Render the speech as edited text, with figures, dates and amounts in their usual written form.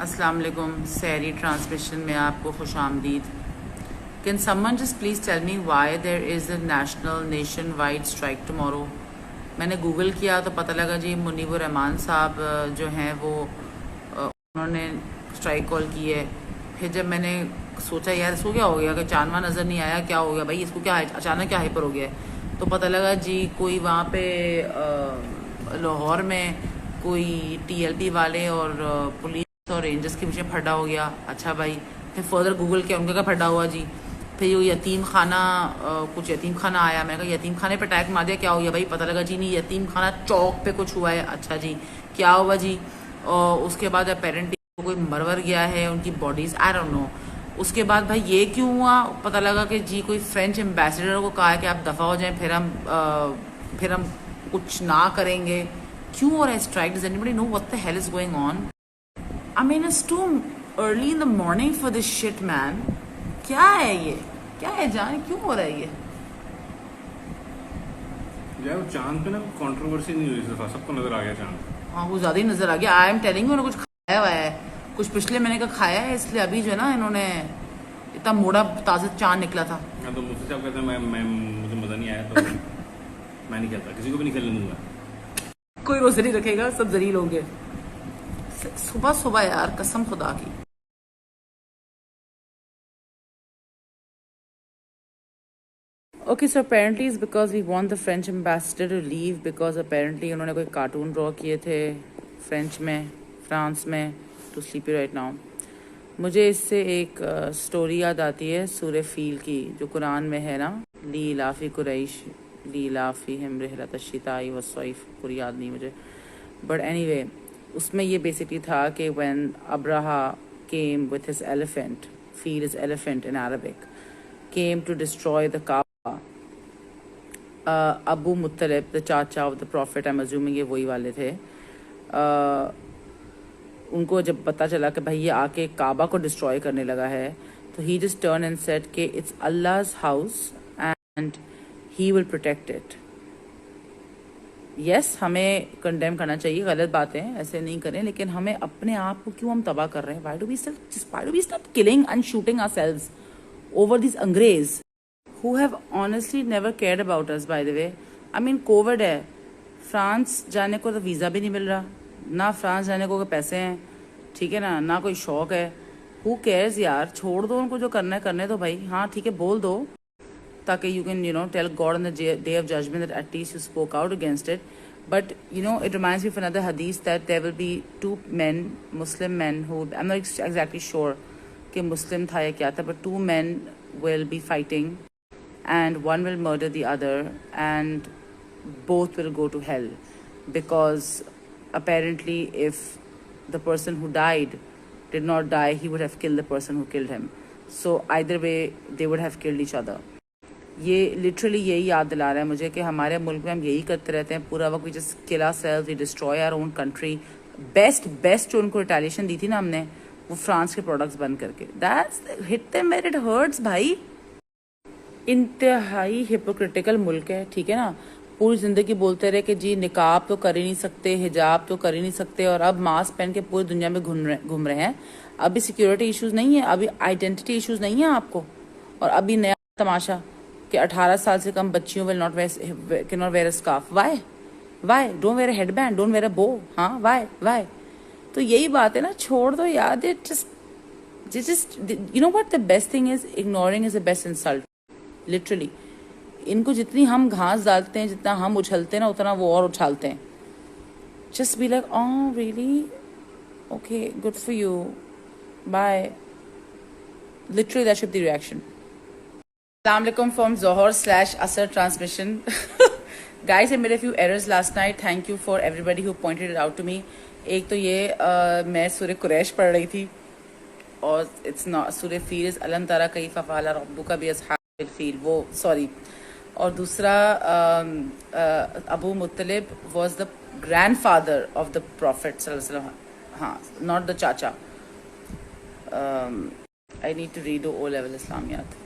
السلام علیکم. سیری ٹرانسمیشن میں آپ کو خوش آمدید. Can someone just please tell me why there is a nationwide strike tomorrow. میں نے گوگل کیا تو پتہ لگا جی منیب الرحمان صاحب جو ہیں وہ انہوں نے اسٹرائک کال کی ہے. پھر جب میں نے سوچا یار اس کو کیا ہو گیا کہ چاندواں نظر نہیں آیا, کیا ہو گیا بھائی, اس کو کیا اچانک کیا ہائپر ہو گیا ہے, تو پتہ لگا جی کوئی وہاں پہ لاہور میں کوئی ٹی ایل پی والے اور پولیس اور رینجرز کے پیچھے پھڈا ہو گیا. اچھا بھائی, پھر فردر گوگل کیا ان کا پھڈا ہوا جی. پھر یہ یتیم خانہ کچھ یتیم خانہ آیا, میں نے کہا یتیم خانے پہ اٹیک مار دیا, کیا ہو گیا بھائی, پتہ لگا جی نہیں یتیم خانہ چوک پہ کچھ ہوا ہے. اچھا جی کیا ہوا جی, اور اس کے بعد اپیرنٹلی کوئی مرور گیا ہے ان کی باڈیز, آئی ڈونٹ نو. اس کے بعد بھائی یہ کیوں ہوا, پتہ لگا کہ جی کوئی فرینچ ایمبیسڈر کو کہا ہے کہ آپ دفع ہو جائیں, پھر ہم کچھ نہ کریں گے. کیوں ہو رہا ہے strike? Does anybody know what the hell is going on? I mean, it's too early in the morning for this shit, man. کیا ہے یہ, کیا ہے جان, کیوں ہو رہا ہے یہ؟ یار چاند پہ نا کنٹروورسی نہیں ہوئی اس دفعہ, سب کو نظر آ گیا چاند. ہاں وہ زیادہ ہی نظر آ گیا. آئی ایم ٹیلنگ یو, انہوں نے کچھ کھایا ہوا ہے, کچھ پچھلے مہینے کا کھایا ہے, اس لیے ابھی جو ہے نا انہوں نے اتنا موڑا تازہ چاند نکلا تھا. ہاں تو مفتی صاحب کہتے ہیں میں مجھے مزہ نہیں آیا تو میں نہیں کہتا, کسی کو بھی نہیں کھیلنے دوں گا. کوئی روزہ نہیں رکھے گا, سب ذلیل ہوں گے. صبح صبح یار, قسم خدا کی. Okay, so apparently it's because we want the French ambassador to leave because apparently انہوں نے کوئی کارٹون ڈرا کیے تھے فرینچ میں, فرانس میں, to sleepy right now. مجھے اس سے ایک سٹوری یاد آتی ہے سورہ فیل کی, جو قرآن میں ہے نا, لی لافی قریش لی لافیہم رحلۃ الشتاء والصیف, پوری یاد نہیں مجھے, بٹ اینی وے اس میں یہ بیسکلی تھا کہ when Abraha came with his elephant, feel is elephant in Arabic, came to destroy the Kaaba. ابو مطلب the چاچا of the prophet, I'm assuming یہ وہی والے تھے, ان کو جب پتہ چلا کہ بھائی یہ آ کے کعبہ کو ڈسٹروائے کرنے لگا ہے, تو he just turned and said کہ it's Allah's house and he will protect it. یس ہمیں کنڈیم کرنا چاہیے, غلط باتیں ایسے نہیں کریں, لیکن ہمیں اپنے آپ کو کیوں ہم تباہ کر رہے ہیں؟ why do we start killing and shooting ourselves over these انگریز who have honestly never cared about us, by the way. I mean, Covid ہے, فرانس جانے کو تو ویزا بھی نہیں مل رہا, نہ فرانس جانے کو پیسے ہیں, ٹھیک ہے نا, نہ کوئی شوق ہے. who cares یار, چھوڑ دو ان کو, جو کرنا ہے کرنے دو بھائی. ہاں ٹھیک ہے, بول دو تاکہ you can tell God on the day of judgment that at least you spoke out against it. But it reminds me of another hadith that there will be two men, Muslim men, who I'm not exactly sure کہ مسلم تھا یا کیا تھا, but two men will be fighting and one will murder the other and both will go to hell, because apparently if the person who died did not die, he would have killed the person who killed him. So either way they would have killed each other. یہ literally یہی یاد دلا رہا ہے مجھے کہ ہمارے ملک میں ہم یہی کرتے رہتے ہیں پورا وقت, we just kill ourselves, we destroy our own country. Best جو ان کو ریٹیلیشن دی تھی نا ہم نے, وہ فرانس کے پروڈکٹس بند کر کے, that's hit them where it hurts بھائی. انتہائی ہپوکریٹیکل ملک ہے, ٹھیک ہے نا. پوری زندگی بولتے رہے کہ جی نقاب تو کر ہی نہیں سکتے, حجاب تو کر ہی نہیں سکتے, اور اب ماسک پہن کے پوری دنیا میں گھوم رہے ہیں. ابھی سیکیورٹی ایشوز نہیں ہیں, ابھی آئیڈینٹی ایشوز نہیں ہیں آپ کو, اور ابھی نیا تماشا کہ 18 سال سے کم بچیوں will not wear a scarf. why don't wear a headband, don't wear a bow. ہاں why تو یہی بات ہے نا, چھوڑ دو یار. just you know what the best thing is, ignoring is the best insult. Literally ان کو جتنی ہم گھاس ڈالتے ہیں, جتنا ہم اچھلتے ہیں نا, اتنا وہ اور اچھالتے ہیں. Just be like, oh really, okay, good for you, bye. literally that should be the reaction. السلام علیکم from Zohar/Asr transmission. Guys, I made a few errors last night. Thank you for everybody who pointed it out to me. ایک تو یہ میں سورہ قریش پڑھ رہی تھی, اور it's not سورہ فیل is الم تری کیف فعل ربک باصحاب الفیل, وہ سوری. اور دوسرا ابو مطلب was the grandfather of the prophet صلی اللہ علیہ وسلم, ہاں, ناٹ دا چاچا. I need to read O level اسلامیات.